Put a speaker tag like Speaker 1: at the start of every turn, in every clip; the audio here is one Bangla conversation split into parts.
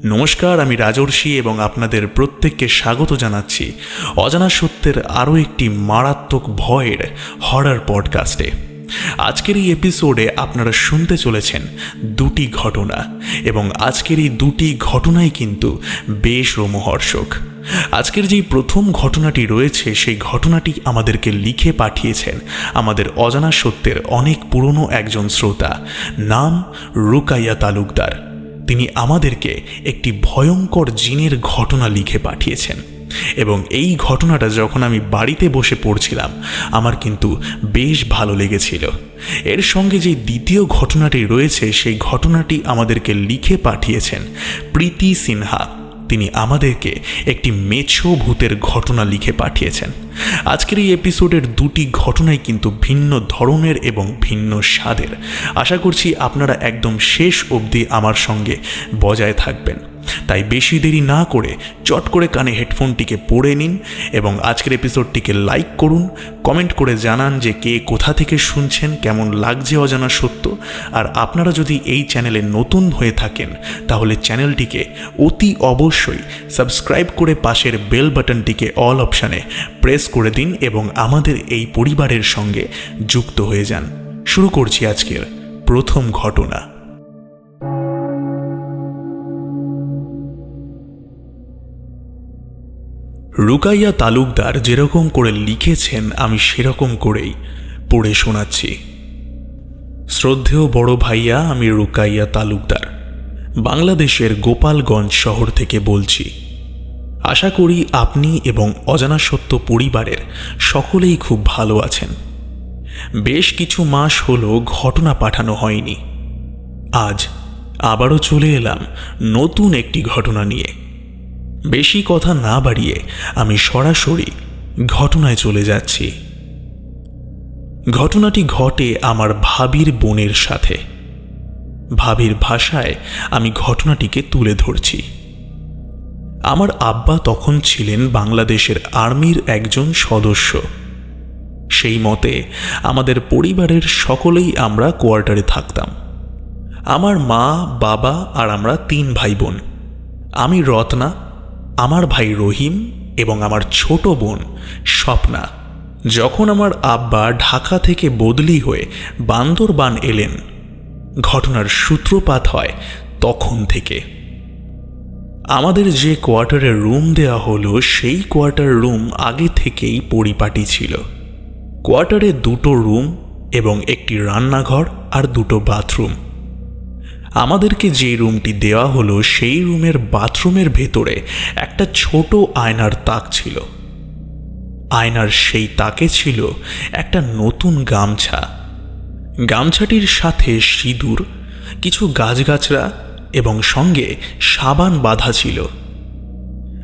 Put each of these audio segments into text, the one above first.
Speaker 1: নমস্কার, আমি রাজর্ষি এবং আপনাদের প্রত্যেককে স্বাগত জানাচ্ছি অজানা সত্যের আরও একটি মারাত্মক ভয়ের হরর পডকাস্টে। আজকের এই এপিসোডে আপনারা শুনতে চলেছেন দুটি ঘটনা, এবং আজকের এই দুটি ঘটনাই কিন্তু বেশ রোমহর্ষক। আজকের যেই প্রথম ঘটনাটি রয়েছে সেই ঘটনাটি আমাদেরকে লিখে পাঠিয়েছেন আমাদের অজানা সত্যের অনেক পুরনো একজন শ্রোতা, নাম রুকাইয়া তালুকদার। তিনি আমাদেরকে একটি ভয়ঙ্কর জিনের ঘটনা লিখে পাঠিয়েছেন, এবং এই ঘটনাটা যখন আমি বাড়িতে বসে পড়ছিলাম আমার কিন্তু বেশ ভালো লেগেছিল। এর সঙ্গে যে দ্বিতীয় ঘটনাটি রয়েছে সেই ঘটনাটি আমাদেরকে লিখে পাঠিয়েছেন প্রীতি সিনহা। তিনি আমাদেরকে একটি মেছো ভূতের ঘটনা লিখে পাঠিয়েছেন। আজকের এই এপিসোডের দুটি ঘটনাই কিন্তু ভিন্ন ধরনের এবং ভিন্ন স্বাদের। আশা করছি আপনারা একদম শেষ অবধি আমার সঙ্গে বজায় থাকবেন। তাই বেশি দেরি না করে চট করে কানে হেডফোনটিকে পরে নিন এবং আজকের এপিসোডটিকে লাইক করুন, কমেন্ট করে জানান যে কে কোথা থেকে শুনছেন, কেমন লাগছে অজানা সত্য। আর আপনারা যদি এই চ্যানেলে নতুন হয়ে থাকেন তাহলে চ্যানেলটিকে অতি অবশ্যই সাবস্ক্রাইব করে পাশের বেল বাটনটিকে অল অপশানে প্রেস করে দিন এবং আমাদের এই পরিবারের সঙ্গে যুক্ত হয়ে যান। শুরু করছি আজকের প্রথম ঘটনা। রুকাইয়া তালুকদার যেরকম করে লিখেছেন আমি সেরকম করেই পড়ে শোনাচ্ছি। শ্রদ্ধেয় বড় ভাইয়া, আমি রুকাইয়া তালুকদার বাংলাদেশের গোপালগঞ্জ শহর থেকে বলছি। আশা করি আপনি এবং অজানা সত্য পরিবারের সকলেই খুব ভালো আছেন। বেশ কিছু মাস হলো ঘটনা পাঠানো হয়নি। আজ আবারও চলে এলাম নতুন একটি ঘটনা নিয়ে। বেশি কথা না বাড়িয়ে আমি সরাসরি ঘটনায় চলে যাচ্ছি। ঘটনাটি ঘটে আমার ভাবির বোনের সাথে। ভাবির ভাষায় আমি ঘটনাটিকে তুলে ধরছি। আমার আব্বা তখন ছিলেন বাংলাদেশের আর্মির একজন সদস্য। সেই মতে আমাদের পরিবারের সকলেই আমরা কোয়ার্টারে থাকতাম। আমার মা, বাবা আর আমরা 3 ভাই বোন। আমি রত্না, আমার ভাই রহিম এবং আমার ছোট বোন স্বপ্না। যখন আমার আব্বা ঢাকা থেকে বদলি হয়ে বান্দরবান এলেন, ঘটনার সূত্রপাত হয় তখন থেকে। আমাদের যে কোয়ার্টারে রুম দেওয়া হলো সেই কোয়ার্টার রুম আগে থেকেই পরিপাটি ছিল। কোয়ার্টারে 2টো রুম এবং একটি রান্নাঘর আর 2টো বাথরুম। আমাদেরকে যে রুমটি দেওয়া হলো সেই রুমের বাথরুমের ভেতরে একটা ছোট আয়নার তাক ছিল। আয়নার সেই তাকে ছিল একটা নতুন গামছা। গামছাটির সাথে সিঁদুর, কিছু গাছগাছরা এবং সঙ্গে সাবান বাঁধা ছিল।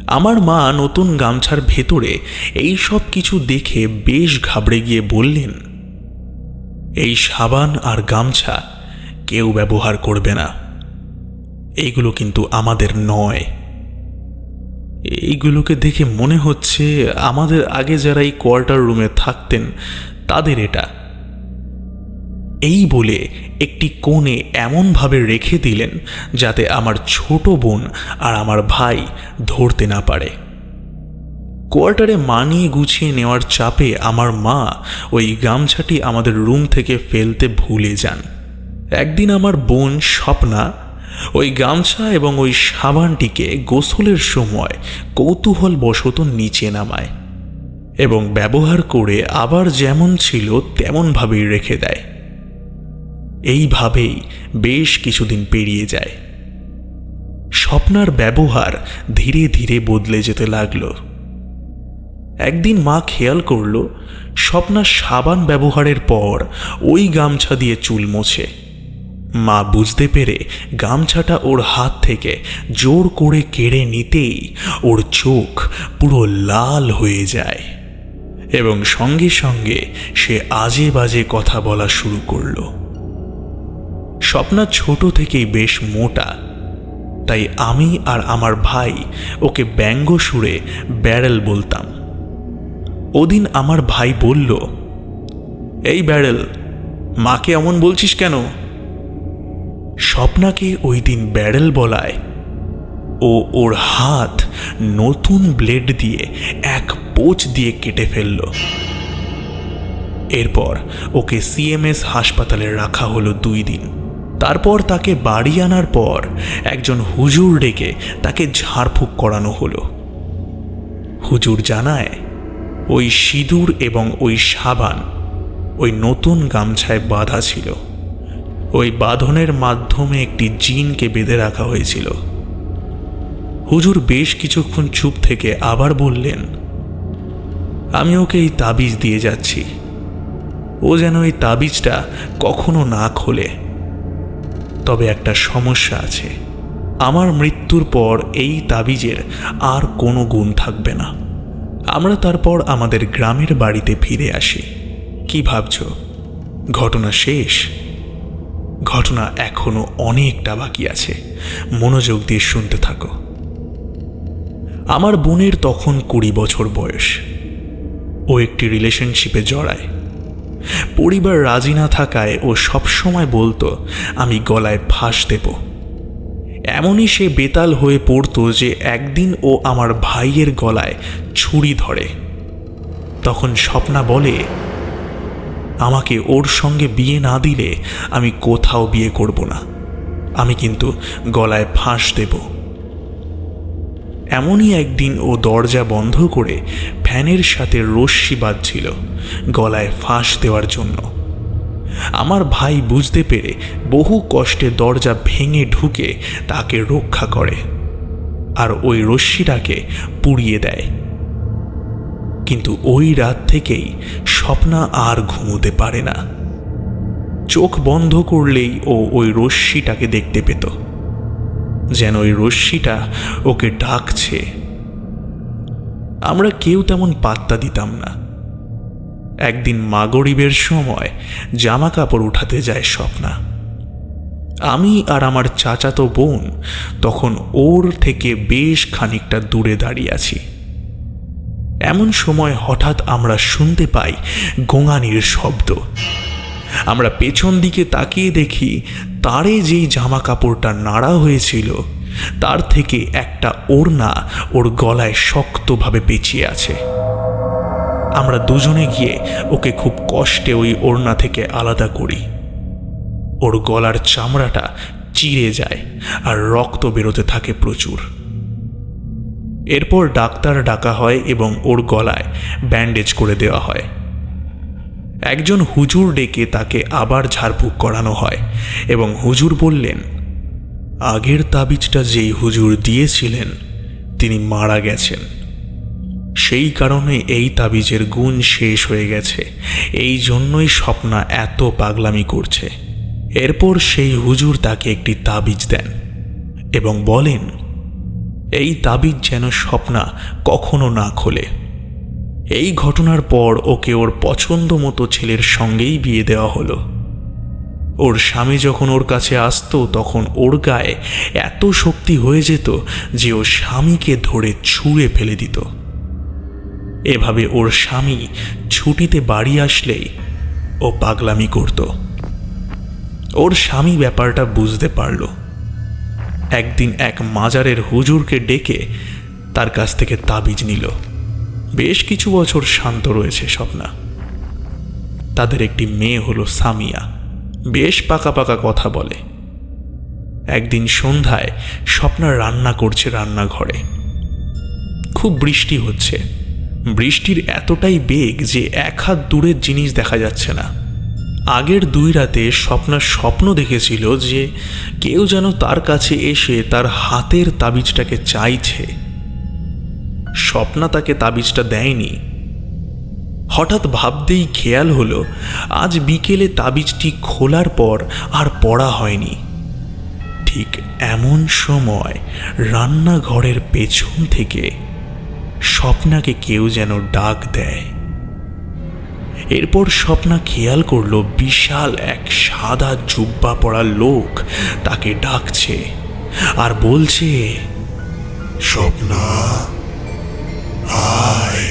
Speaker 1: আমার মা নতুন গামছার ভেতরে এই সব কিছু দেখে বেশ ঘাবড়ে গিয়ে বললেন, এই সাবান আর গামছা কেউ ব্যবহার করবে না। এইগুলো কিন্তু আমাদের নয়। এইগুলোকে দেখে মনে হচ্ছে আমাদের আগে যারা এই কোয়ার্টার রুমে থাকতেন তাদের এটা। এই বলে একটি কোণে এমনভাবে রেখে দিলেন যাতে আমার ছোট বোন আর আমার ভাই ধরতে না পারে। কোয়ার্টারে মানিয়ে গুছিয়ে নেওয়ার চাপে আমার মা ওই গামছাটি আমাদের রুম থেকে ফেলতে ভুলে যান। একদিন আমার বোন স্বপ্না ওই গামছা এবং ওই সাবানটিকে গোসলের সময় কৌতূহলবশত নিচে নামায় এবং ব্যবহার করে আবার যেমন ছিল তেমনভাবেই রেখে দেয়। এইভাবেই বেশ কিছুদিন পেরিয়ে যায়। স্বপ্নার ব্যবহার ধীরে ধীরে বদলে যেতে লাগলো। একদিন মা খেয়াল করল স্বপ্না সাবান ব্যবহারের পর ওই গামছা দিয়ে চুল মোছে। মা বুঝতে পেরে গামছাটা ওর হাত থেকে জোর করে কেড়ে নিতেই ওর চোখ পুরো লাল হয়ে যায় এবং সঙ্গে সঙ্গে সে আজে বাজে কথা বলা শুরু করলো। স্বপ্না ছোট থেকেই বেশ মোটা, তাই আমি আর আমার ভাই ওকে ব্যঙ্গ সুরে ব্যারেল বলতাম। ওদিন আমার ভাই বলল, এই ব্যারেল, মাকে এমন বলছিস কেন? স্বপ্নাকে ওই দিন ব্যারেল বলায় ও ওর হাত নতুন ব্লেড দিয়ে এক পোঁচ দিয়ে কেটে ফেলল। এরপর ওকে সিএমএস হাসপাতালে রাখা হলো 2 দিন। তারপর তাকে বাড়ি আনার পর একজন হুজুর ডেকে তাকে ঝাড়ফুঁক করানো হলো। হুজুর জানায় ওই সিঁদুর এবং ওই সাবান ওই নতুন গামছায় বাঁধা ছিল। ওই বাঁধনের মাধ্যমে একটি জিনকে বেঁধে রাখা হয়েছিল। হুজুর বেশ কিছুক্ষণ চুপ থেকে আবার বললেন, আমি ওকে এই তাবিজ দিয়ে যাচ্ছি, ও যেন এই তাবিজটা কখনো না খোলে। তবে একটা সমস্যা আছে, আমার মৃত্যুর পর এই তাবিজের আর কোনো গুণ থাকবে না। আমরা তারপর আমাদের গ্রামের বাড়িতে ফিরে আসি। কি ভাবছো, ঘটনা শেষ? ঘটনা এখনো অনেকটা বাকি আছে, মনোযোগ দিয়ে শুনতে থাকো। আমার বোনের তখন 20 বছর বয়স। ও একটি রিলেশনশিপে জড়ায়। পরিবার রাজি না থাকায় ও সবসময় বলতো আমি গলায় ফাঁস দেব। এমনই সে বেতাল হয়ে পড়তো যে একদিন ও আমার ভাইয়ের গলায় ছুরি ধরে। তখন স্বপ্না বলে, আমাকে ওর সঙ্গে বিয়ে না দিলে আমি কোথাও বিয়ে করব না, আমি কিন্তু গলায় ফাঁস দেব। এমনই একদিন ও দরজা বন্ধ করে ফ্যানের সাথে রশ্মি বাঁধছিল গলায় ফাঁস দেওয়ার জন্য। আমার ভাই বুঝতে পেরে বহু কষ্টে দরজা ভেঙে ঢুকে তাকে রক্ষা করে আর ওই রশ্মিটাকে পুড়িয়ে দেয়। কিন্তু ওই রাত থেকেই স্বপ্না আর ঘুমোতে পারে না। চোখ বন্ধ করলেই ও ওই রশ্মিটাকে দেখতে পেত, যেন ওই রশ্মিটা ওকে ডাকছে। আমরা কেউ তেমন পাত্তা দিতাম না। একদিন মাগরিবের সময় জামা কাপড় উঠাতে যায় স্বপ্না। আমি আর আমার চাচাতো বোন তখন ওর থেকে বেশ খানিকটা দূরে দাঁড়িয়ে আছি। এমন সময় হঠাৎ আমরা শুনতে পাই গোঙানির শব্দ। আমরা পেছন দিকে তাকিয়ে দেখি তারে যেই জামা কাপড়টা নাড়া হয়েছিল তার থেকে একটা ওড়না ওর গলায় শক্তভাবে পেঁচিয়ে আছে। আমরা দুজনে গিয়ে ওকে খুব কষ্টে ওই ওড়না থেকে আলাদা করি। ওর গলার চামড়াটা চিরে যায় আর রক্ত বেরোতে থাকে প্রচুর। এরপর ডাক্তার ডাকা হয় এবং ওর গলায় ব্যান্ডেজ করে দেওয়া হয়। একজন হুজুর ডেকে তাকে আবার ঝাড়ফুঁক করানো হয় এবং হুজুর বললেন, আগের তাবিজটা যেই হুজুর দিয়েছিলেন তিনি মারা গেছেন, সেই কারণে এই তাবিজের গুণ শেষ হয়ে গেছে, এই জন্যই স্বপ্না এত পাগলামি করছে। এরপর সেই হুজুর তাকে একটি তাবিজ দেন এবং বলেন এই তাবিজ যেন স্বপ্না কখনো না খোলে। এই ঘটনার পর ওকে ওর পছন্দ মতো ছেলের সঙ্গেই বিয়ে দেওয়া হলো। ওর স্বামী যখন ওর কাছে আসতো তখন ওর গায়ে এত শক্তি হয়ে যেত যে ও স্বামীকে ধরে ছুঁড়ে ফেলে দিত। এভাবে ওর স্বামী ছুটিতে বাড়ি আসলেই ও পাগলামি করত। ওর স্বামী ব্যাপারটা বুঝতে পারল। একদিন এক মাজারের হুজুরকে ডেকে তার কাছ থেকে তাবিজ নিল। বেশ কিছু বছর শান্ত রয়েছে স্বপ্না। তাদের একটি মেয়ে হলো সামিয়া, বেশ পাকা পাকা কথা বলে। একদিন সন্ধ্যায় স্বপ্না রান্না করছে রান্নাঘরে। খুব বৃষ্টি হচ্ছে। বৃষ্টির এতটাই বেগ যে 1 হাত দূরের জিনিস দেখা যাচ্ছে না। আগের 2 রাতে স্বপ্না স্বপ্ন দেখেছিল যে কেউ যেন তার কাছে এসে তার হাতের তাবিজটাকে চাইছে। স্বপ্না তাকে তাবিজটা দেয়নি। হঠাৎ ভাবতেই খেয়াল হলো আজ বিকেলে তাবিজটি খোলার পর আর পড়া হয়নি। ঠিক এমন সময় রান্নাঘরের পেছন থেকে স্বপ্নাকে কেউ যেন ডাক দেয়। এরপর স্বপ্না খেয়াল করল বিশাল এক সাদা জুব্বা পরা লোক তাকে ডাকছে আর বলছে,
Speaker 2: স্বপ্না, আয়,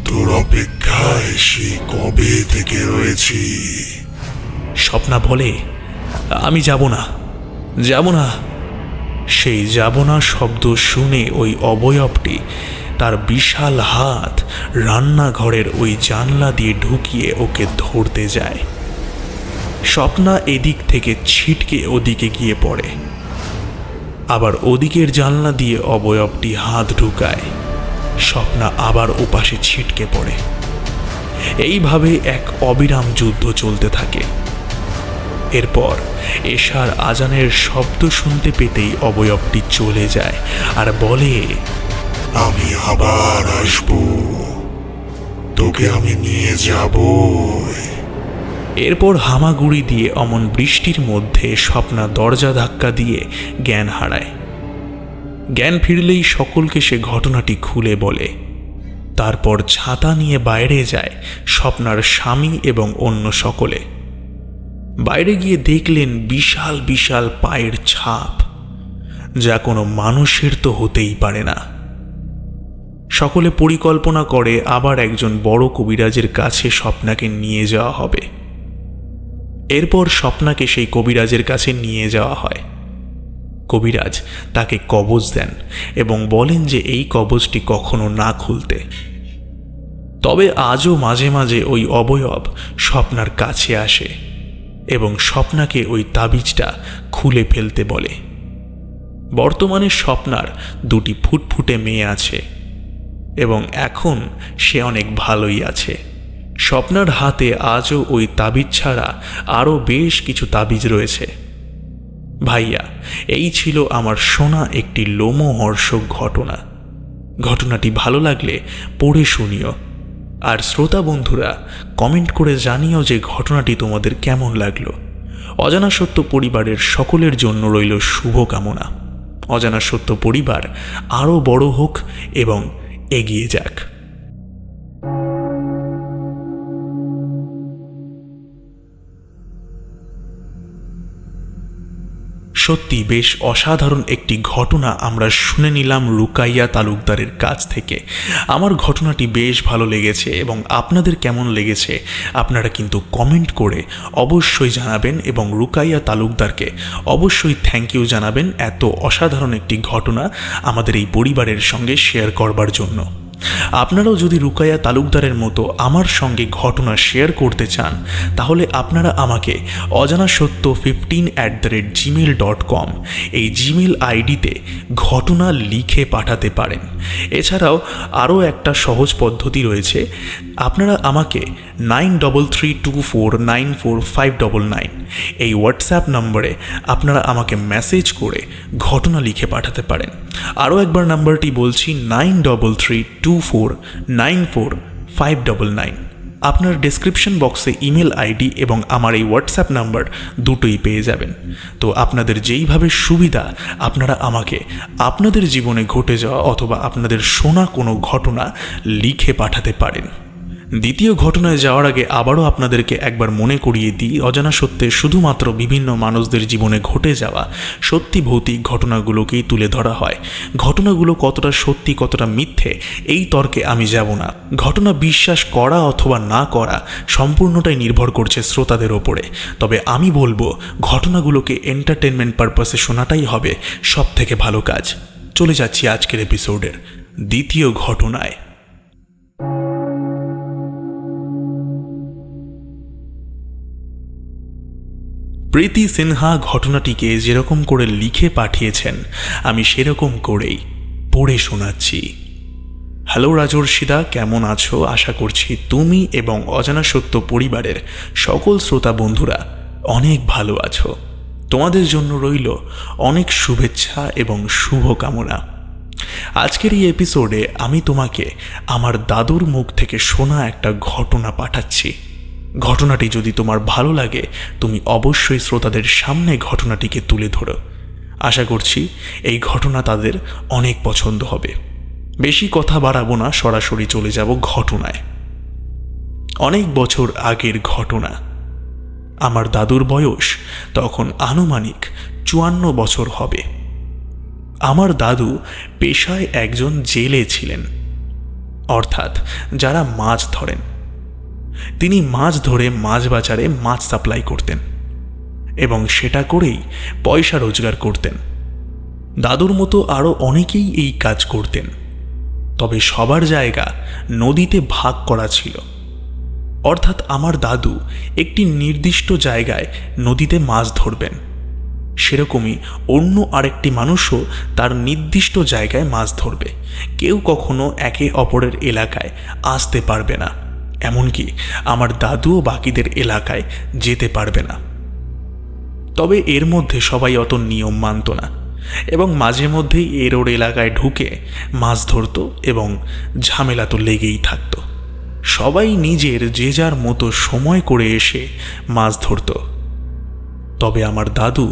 Speaker 2: তোর অপেক্ষায় সেই কবে থেকে রয়েছি।
Speaker 1: স্বপ্না বলে, আমি যাব না। সেই যাব না শব্দ শুনে ওই অবয়বটি তার বিশাল হাত রান্নাঘরের ওই জানলা দিয়ে ঢুকিয়ে ওকে ধরতে যায়। স্বপ্না এদিক থেকে ছিটকে ওদিকে গিয়ে পড়ে, আবার ওদিকের জানলা দিয়ে অবয়বটি হাত ঢুকায়। স্বপ্না আবার ওপাশে ছিটকে পড়ে। এইভাবে এক অবিরাম যুদ্ধ চলতে থাকে। এরপর এশার আজানের শব্দ শুনতে পেতেই অবয়বটি চলে যায় আর বলে,
Speaker 2: আমি আবার আসবো, তোকে আমি নিয়ে যাবই।
Speaker 1: এরপর হামাগুড়ি দিয়ে অমন বৃষ্টির মধ্যে স্বপ্না দরজা ধাক্কা দিয়ে জ্ঞান হারায়। জ্ঞান ফিরলেই সকলকে সে ঘটনাটি খুলে বলে। তারপর ছাতা নিয়ে বাইরে যায় স্বপ্নার স্বামী এবং অন্য সকলে। বাইরে গিয়ে দেখলেন বিশাল বিশাল পায়ের ছাপ, যা কোনো মানুষের তো হতেই পারে না। সকলে পরিকল্পনা করে আবার একজন বড় কবিরাজের কাছে স্বপ্নাকে নিয়ে যাওয়া হবে। এরপর স্বপ্নাকে সেই কবিরাজের কাছে নিয়ে যাওয়া হয়। কবিরাজ তাকে কবজ দেন এবং বলেন যে এই কবজটি কখনো না খুলতে। তবে আজও মাঝে মাঝে ওই অবয়ব স্বপ্নার কাছে আসে এবং স্বপ্নাকে ওই তাবিজটা খুলে ফেলতে বলে। বর্তমানে স্বপ্নার দুটি ফুটফুটে মেয়ে আছে এবং এখন সে অনেক ভালোই আছে। স্বপ্নার হাতে আজও ওই তাবিজ ছাড়া আরও বেশ কিছু তাবিজ রয়েছে। ভাইয়া, এই ছিল আমার শোনা একটি লোমহর্ষক ঘটনা। ঘটনাটি ভালো লাগলে পড়ে শুনিও, আর শ্রোতা বন্ধুরা কমেন্ট করে জানিও যে ঘটনাটি তোমাদের কেমন লাগলো। অজানা সত্য পরিবারের সকলের জন্য রইল শুভকামনা। অজানা সত্য পরিবার আরও বড় হোক এবং এগিয়ে যাক। সত্যি বেশ অসাধারণ একটি ঘটনা আমরা শুনে নিলাম রুকাইয়া তালুকদারের কাছ থেকে। আমার ঘটনাটি বেশ ভালো লেগেছে এবং আপনাদের কেমন লেগেছে আপনারা কিন্তু কমেন্ট করে অবশ্যই জানাবেন এবং রুকাইয়া তালুকদারকে অবশ্যই থ্যাংক ইউ জানাবেন এত অসাধারণ একটি ঘটনা আমাদের এই পরিবারের সঙ্গে শেয়ার করবার জন্য। আপনারাও যদি রুকাইয়া তালুকদারের মতো আমার সঙ্গে ঘটনা শেয়ার করতে চান তাহলে আপনারা আমাকে অজানাসত্য15@gmail.com এই জিমেল আইডিতে ঘটনা লিখে পাঠাতে পারেন। এছাড়াও আরও একটা সহজ পদ্ধতি রয়েছে, আপনারা আমাকে 9332494599 এই হোয়াটসঅ্যাপ নম্বরে আপনারা আমাকে মেসেজ করে ঘটনা লিখে পাঠাতে পারেন। আরও একবার নাম্বারটি বলছি, 9332494599। আপনার ডেসক্রিপশন বক্সে ইমেল আইডি এবং আমার এই হোয়াটসঅ্যাপ নাম্বার দুটোই পেয়ে যাবেন। তো আপনাদের যেইভাবে সুবিধা আপনারা আমাকে আপনাদের জীবনে ঘটে যাওয়া অথবা আপনাদের শোনা কোনো ঘটনা লিখে পাঠাতে পারেন। দ্বিতীয় ঘটনায় যাওয়ার আগে আবারও আপনাদেরকে একবার মনে করিয়ে দিই, অজানা সত্যে শুধুমাত্র বিভিন্ন মানুষদের জীবনে ঘটে যাওয়া সত্যি ভৌতিক ঘটনাগুলোকেই তুলে ধরা হয়। ঘটনাগুলো কতটা সত্যি কতটা মিথ্যে এই তর্কে আমি যাব না। ঘটনা বিশ্বাস করা অথবা না করা সম্পূর্ণটাই নির্ভর করছে শ্রোতাদের ওপরে। তবে আমি বলবো ঘটনাগুলোকে এন্টারটেনমেন্ট পারপাসে শোনাটাই হবে সব থেকে ভালো কাজ। চলে যাচ্ছি আজকের এপিসোডের দ্বিতীয় ঘটনায়। প্রীতি সিনহা ঘটনাটিকে যেরকম করে লিখে পাঠিয়েছেন আমি সেরকম করেই পড়ে শোনাচ্ছি। হ্যালো রাজর্ষিদা, কেমন আছো? আশা করছি তুমি এবং অজানা সত্য পরিবারের সকল শ্রোতা বন্ধুরা অনেক ভালো আছো। তোমাদের জন্য রইল অনেক শুভেচ্ছা এবং শুভকামনা। আজকের এই এপিসোডে আমি তোমাকে আমার দাদুর মুখ থেকে শোনা একটা ঘটনা পাঠাচ্ছি। ঘটনাটি যদি তোমার ভালো লাগে তুমি অবশ্যই শ্রোতাদের সামনে ঘটনাটিকে তুলে ধরো। আশা করছি এই ঘটনা তাদের অনেক পছন্দ হবে। বেশি কথা বাড়াবো না, সরাসরি চলে যাব ঘটনায়। অনেক বছর আগের ঘটনা। আমার দাদুর বয়স তখন আনুমানিক 54 বছর হবে। আমার দাদু পেশায় একজন জেলে ছিলেন, অর্থাৎ যারা মাছ ধরেন। তিনি মাছ ধরে মাছ বাজারে মাছ সাপ্লাই করতেন এবং সেটা করেই পয়সা রোজগার করতেন। দাদুর মতো আরও অনেকেই এই কাজ করতেন, তবে সবার জায়গা নদীতে ভাগ করা ছিল। অর্থাৎ আমার দাদু একটি নির্দিষ্ট জায়গায় নদীতে মাছ ধরবেন, সেরকমই অন্য আরেকটি মানুষও তার নির্দিষ্ট জায়গায় মাছ ধরবে। কেউ কখনো একে অপরের এলাকায় আসতে পারবে না, এমনকি আমার দাদুও বাকিদের এলাকায় যেতে পারবে না। তবে এর মধ্যে সবাই অত নিয়ম মানত না এবং মাঝে মধ্যেই এর ওর এলাকায় ঢুকে মাছ ধরত এবং ঝামেলা তো লেগেই থাকত। সবাই নিজের যে যার মতো সময় করে এসে মাছ ধরত। তবে আমার দাদু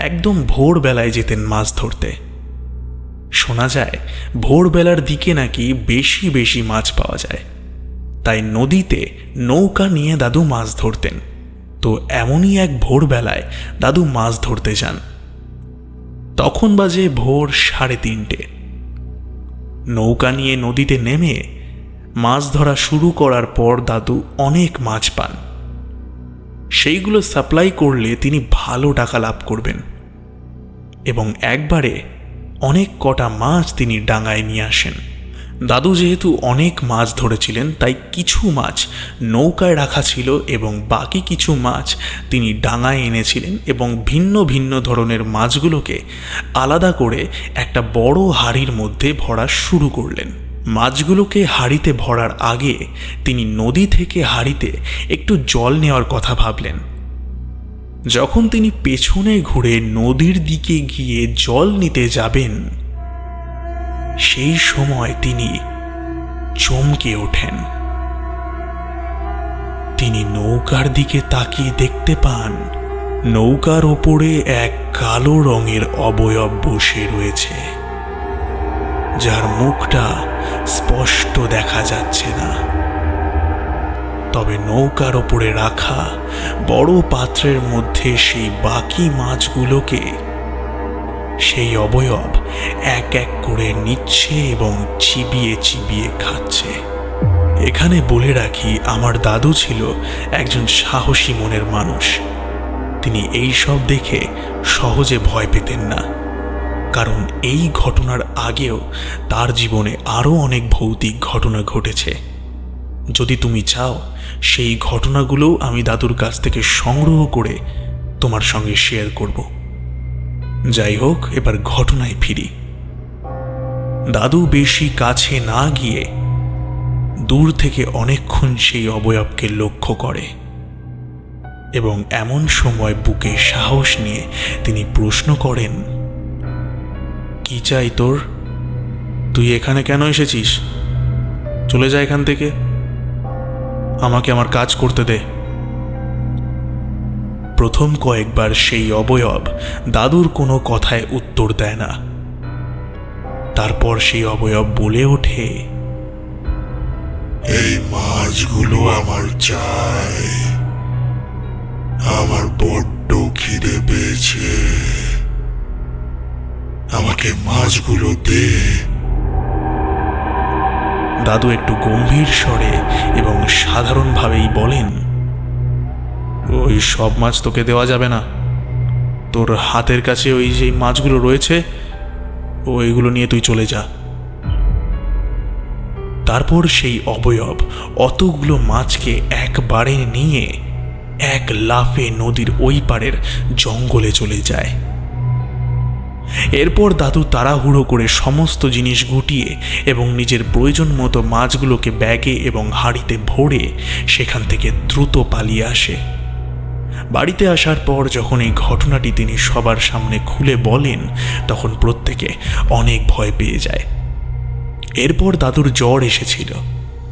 Speaker 1: একদম ভোরবেলায় যেতেন মাছ ধরতে। শোনা যায় ভোরবেলার দিকে নাকি বেশি বেশি মাছ পাওয়া যায়, তাই নদীতে নৌকা নিয়ে দাদু মাছ ধরতেন। তো এমনই এক ভোরবেলায় দাদু মাছ ধরতে যান। তখন বাজে ভোর 3:30। নৌকা নিয়ে নদীতে নেমে মাছ ধরা শুরু করার পর দাদু অনেক মাছ পান। সেইগুলো সাপ্লাই করলে তিনি ভালো টাকা লাভ করবেন এবং একবারে অনেক কটা মাছ তিনি ডাঙায় নিয়ে আসেন। দাদু যেহেতু অনেক মাছ ধরেছিলেন, তাই কিছু মাছ নৌকায় রাখা ছিল এবং বাকি কিছু মাছ তিনি ডাঙায় এনেছিলেন এবং ভিন্ন ভিন্ন ধরনের মাছগুলোকে আলাদা করে একটা বড় হাঁড়ির মধ্যে ভরা শুরু করলেন। মাছগুলোকে হাঁড়িতে ভরার আগে তিনি নদী থেকে হাঁড়িতে একটু জল নেওয়ার কথা ভাবলেন। যখন তিনি পেছনে ঘুরে নদীর দিকে গিয়ে জল নিতে যাবেন, সেই সময় তিনি চমকে ওঠেন। তিনি নৌকার দিকে তাকিয়ে দেখতে পান নৌকার ওপরে এক কালো রঙের অবয়ব বসে রয়েছে, যার মুখটা স্পষ্ট দেখা যাচ্ছে না। তবে নৌকার ওপরে রাখা বড় পাত্রের মধ্যে সেই বাকি মাছগুলোকে সেই অবয়ব এক এক করে নিচ্ছে এবং চিবিয়ে চিবিয়ে খাচ্ছে। এখানে বলে রাখি, আমার দাদু ছিল একজন সাহসী মনের মানুষ। তিনি এই সব দেখে সহজে ভয় পেতেন না, কারণ এই ঘটনার আগেও তার জীবনে আরও অনেক ভৌতিক ঘটনা ঘটেছে। যদি তুমি চাও, সেই ঘটনাগুলোও আমি দাদুর কাছ থেকে সংগ্রহ করে তোমার সঙ্গে শেয়ার করব। যাই হোক, এবার ঘটনায় ফিরি। দাদু বেশি কাছে না গিয়ে দূর থেকে অনেকক্ষণ সেই অবয়বকে লক্ষ্য করে এবং এমন সময় বুকে সাহস নিয়ে তিনি প্রশ্ন করেন, কি চাই তোর? তুই এখানে কেন এসেছিস? চলে যা এখান থেকে, আমাকে আমার কাজ করতে দে। প্রথম কয়েকবার সেই অবয়ব দাদুর কোনো কথায় উত্তর দেয় না। তারপর সেই অবয়ব বলে ওঠে,
Speaker 2: এই মাছগুলো আমার চাই, আমার বড্ড খিদে পেয়েছে, আমাকে মাছগুলো দে।
Speaker 1: দাদু একটু গম্ভীর স্বরে এবং সাধারণভাবেই বলেন, ওই সব মাছ তোকে দেওয়া যাবে না। তোর হাতের কাছে ওই যে মাছগুলো রয়েছে, ওইগুলো নিয়ে তুই চলে যা। তারপর সেই অবয়ব অতগুলো মাছকে একবারে নিয়ে এক লাফে নদীর ওই পারের জঙ্গলে চলে যায়। এরপর দাদু তাড়াহুড়ো করে সমস্ত জিনিস গুটিয়ে এবং নিজের প্রয়োজন মতো মাছগুলোকে ব্যাগে এবং হাঁড়িতে ভরে সেখান থেকে দ্রুত পালিয়ে আসে। বাড়িতে আসার পর যখন এই ঘটনাটি তিনি সবার সামনে খুলে বলেন, তখন প্রত্যেকে অনেক ভয় পেয়ে যায়। এরপর দাদুর জ্বর এসেছিল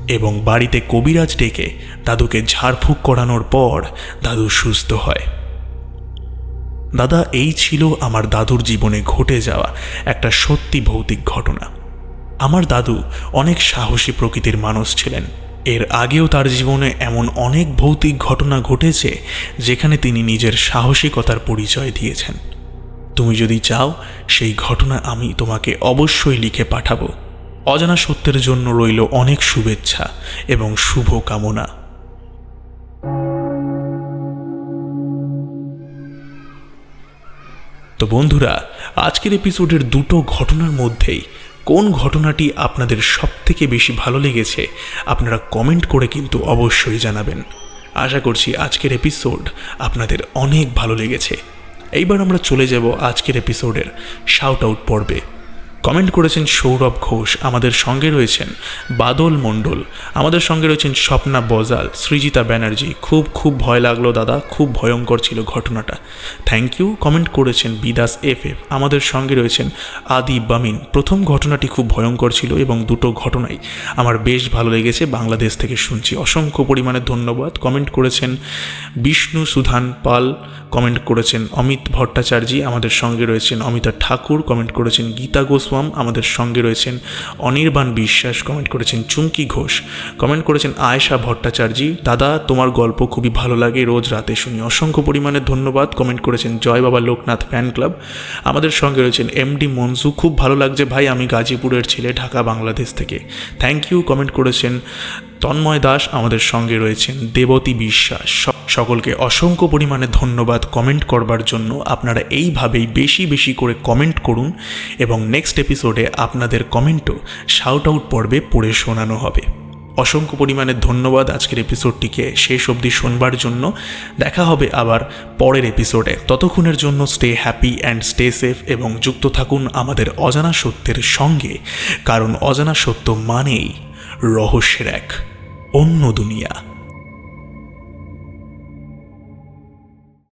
Speaker 1: এবং বাড়িতে কবিরাজ ডেকে দাদুকে ঝাড়ফুঁক করানোর পর দাদু সুস্থ হয়। দাদা, এই ছিল আমার দাদুর জীবনে ঘটে যাওয়া একটা সত্যি ভৌতিক ঘটনা। আমার দাদু অনেক সাহসী প্রকৃতির মানুষ ছিলেন। এর আগেও তার জীবনে এমন অনেক ভৌতিক ঘটনা ঘটেছে যেখানে তিনি নিজের সাহসিকতার পরিচয় দিয়েছেন। তুমি যদি চাও, সেই ঘটনা আমি তোমাকে অবশ্যই লিখে পাঠাবো। অজানা সত্যের জন্য রইল অনেক শুভেচ্ছা এবং শুভ কামনা। তো তো বন্ধুরা, আজকের এপিসোডের দুটো ঘটনার মধ্যেই কোন ঘটনাটি আপনাদের সবথেকে বেশি ভালো লেগেছে আপনারা কমেন্ট করে কিন্তু অবশ্যই জানাবেন। আশা করছি আজকের এপিসোড আপনাদের অনেক ভালো লেগেছে। এইবার আমরা চলে যাব আজকের এপিসোডের শাউট আউট পর্বে। কমেন্ট করেছেন সৌরভ ঘোষ, আমাদের সঙ্গে রয়েছেন বাদল মণ্ডল, আমাদের সঙ্গে রয়েছেন স্বপ্না বজাল, সৃজিতা ব্যানার্জি। খুব ভয় লাগলো দাদা, খুব ভয়ঙ্কর ছিল ঘটনাটা, থ্যাংক ইউ। কমেন্ট করেছেন বিদাস এফ, আমাদের সঙ্গে রয়েছেন আদি বামিন। প্রথম ঘটনাটি খুব ভয়ঙ্কর ছিল এবং দুটো ঘটনাই আমার বেশ ভালো লেগেছে, বাংলাদেশ থেকে শুনছি, অসংখ্য পরিমাণে ধন্যবাদ। কমেন্ট করেছেন বিষ্ণু সুধান পাল, কমেন্ট করেছেন অমিত ভট্টাচার্য, আমাদের সঙ্গে রয়েছেন অমিতা ঠাকুর, কমেন্ট করেছেন গীতা গোস্বাম, আমাদের সঙ্গে রয়েছেন অনির্বাণ বিশ্বাস, কমেন্ট করেছেন চুমকি ঘোষ, কমেন্ট করেছেন আয়েশা ভট্টাচার্য। দাদা তোমার গল্প খুবই ভালো লাগে, রোজ রাতে শুনি, অসংখ্য পরিমাণে ধন্যবাদ। কমেন্ট করেছেন জয় বাবা লোকনাথ ফ্যান ক্লাব, আমাদের সঙ্গে রয়েছেন এমডি মনসু, খুব ভালো লাগছে ভাই, আমি গাজীপুরের ছেলে, ঢাকা বাংলাদেশ থেকে, থ্যাংক ইউ। কমেন্ট করেছেন তন্ময় দাস, আমাদের সঙ্গে রয়েছেন দেবতী বিশ্বাস। সকলকে অসংখ্য পরিমাণে ধন্যবাদ কমেন্ট করবার জন্য। আপনারা এইভাবেই বেশি বেশি করে কমেন্ট করুন এবং নেক্সট এপিসোডে আপনাদের কমেন্টও শাউট আউট পর্বে পড়ে শোনানো হবে। অসংখ্য পরিমাণে ধন্যবাদ আজকের এপিসোডটিকে শেষ অবধি শোনবার জন্য। দেখা হবে আবার পরের এপিসোডে, ততক্ষণের জন্য stay happy and stay safe এবং যুক্ত থাকুন আমাদের অজানা সত্যের সঙ্গে, কারণ অজানা সত্য মানেই রহস্যের এক অন্য দুনিয়া।